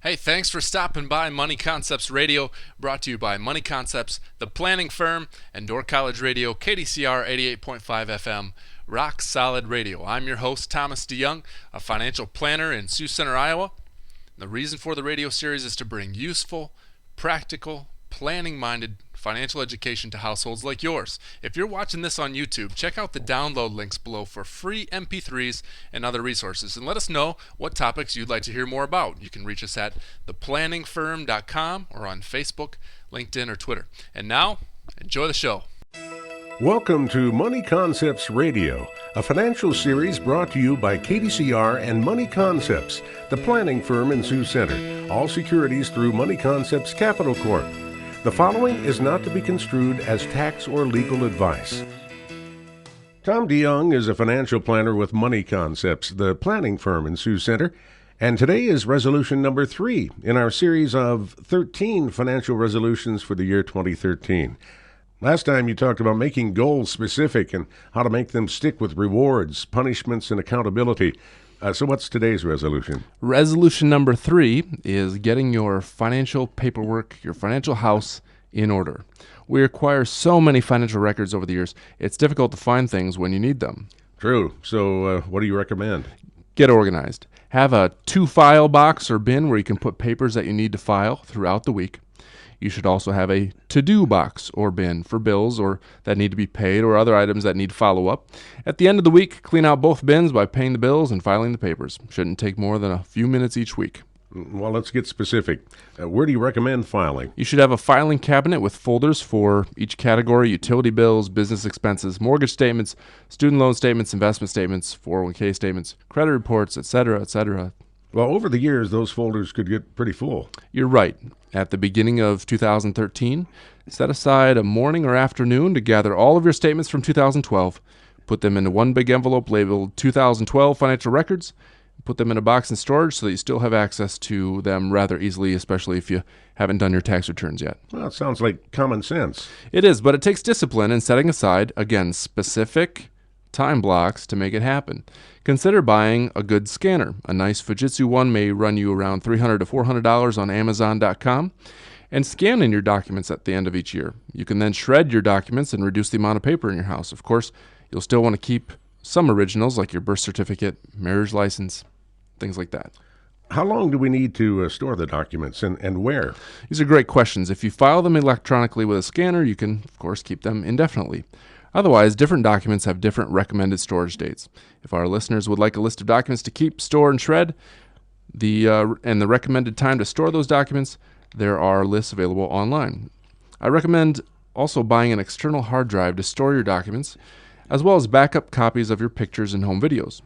Hey, thanks for stopping by Money Concepts Radio, brought to you by Money Concepts, the planning firm, and Door College Radio, KDCR 88.5 FM, Rock Solid Radio. I'm your host, Thomas DeYoung, a financial planner in Sioux Center, Iowa. The reason for the radio series is to bring useful, practical, planning-minded financial education to households like yours. If you're watching this on YouTube, check out the download links below for free MP3s and other resources, and let us know what topics you'd like to hear more about. You can reach us at theplanningfirm.com or on Facebook, LinkedIn, or Twitter. And now, enjoy the show. Welcome to Money Concepts Radio, a financial series brought to you by KDCR and Money Concepts, the planning firm in Sioux Center. All securities through Money Concepts Capital Corp. The following is not to be construed as tax or legal advice. Tom DeYoung is a financial planner with Money Concepts, the planning firm in Sioux Center, and today is resolution number 3 in our series of 13 financial resolutions for the year 2013. Last time you talked about making goals specific and how to make them stick with rewards, punishments, and accountability. So what's today's resolution? Resolution number 3 is getting your financial paperwork, your financial house in order. We acquire so many financial records over the years, it's difficult to find things when you need them. True. So what do you recommend? Get organized. Have a 2-file box or bin where you can put papers that you need to file throughout the week. You should also have a to-do box or bin for bills or that need to be paid or other items that need follow-up. At the end of the week, clean out both bins by paying the bills and filing the papers. Shouldn't take more than a few minutes each week. Well, let's get specific. Where do you recommend filing? You should have a filing cabinet with folders for each category: utility bills, business expenses, mortgage statements, student loan statements, investment statements, 401k statements, credit reports, etc., etc. Well, over the years, those folders could get pretty full. You're right. At the beginning of 2013, set aside a morning or afternoon to gather all of your statements from 2012, put them into one big envelope labeled 2012 Financial Records, put them in a box in storage so that you still have access to them rather easily, especially if you haven't done your tax returns yet. Well, it sounds like common sense. It is, but it takes discipline in setting aside, again, specific time blocks to make it happen. Consider buying a good scanner. A nice Fujitsu one may run you around $300 to $400 on Amazon.com, and scan in your documents at the end of each year. You can then shred your documents and reduce the amount of paper in your house. Of course, you'll still want to keep some originals like your birth certificate, marriage license, things like that. How long do we need to store the documents and where? These are great questions. If you file them electronically with a scanner, you can, of course, keep them indefinitely. Otherwise, different documents have different recommended storage dates. If our listeners would like a list of documents to keep, store, and shred, and the recommended time to store those documents, there are lists available online. I recommend also buying an external hard drive to store your documents, as well as backup copies of your pictures and home videos.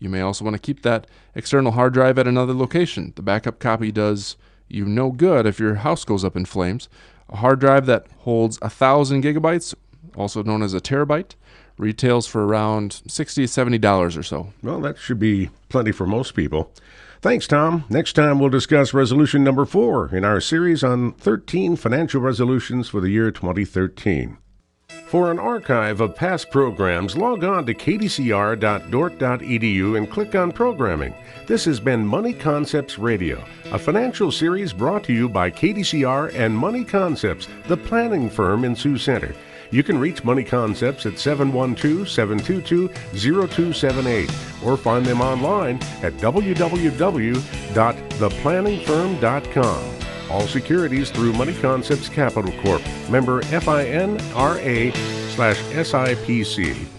You may also want to keep that external hard drive at another location. The backup copy does you no good if your house goes up in flames. A hard drive that holds 1,000 gigabytes, also known as a terabyte, retails for around $60 to $70 or so. Well, that should be plenty for most people. Thanks, Tom. Next time we'll discuss resolution number 4 in our series on 13 financial resolutions for the year 2013. For an archive of past programs, log on to kdcr.dork.edu and click on Programming. This has been Money Concepts Radio, a financial series brought to you by KDCR and Money Concepts, the planning firm in Sioux Center. You can reach Money Concepts at 712-722-0278 or find them online at www.theplanningfirm.com. All securities through Money Concepts Capital Corp. Member FINRA/SIPC.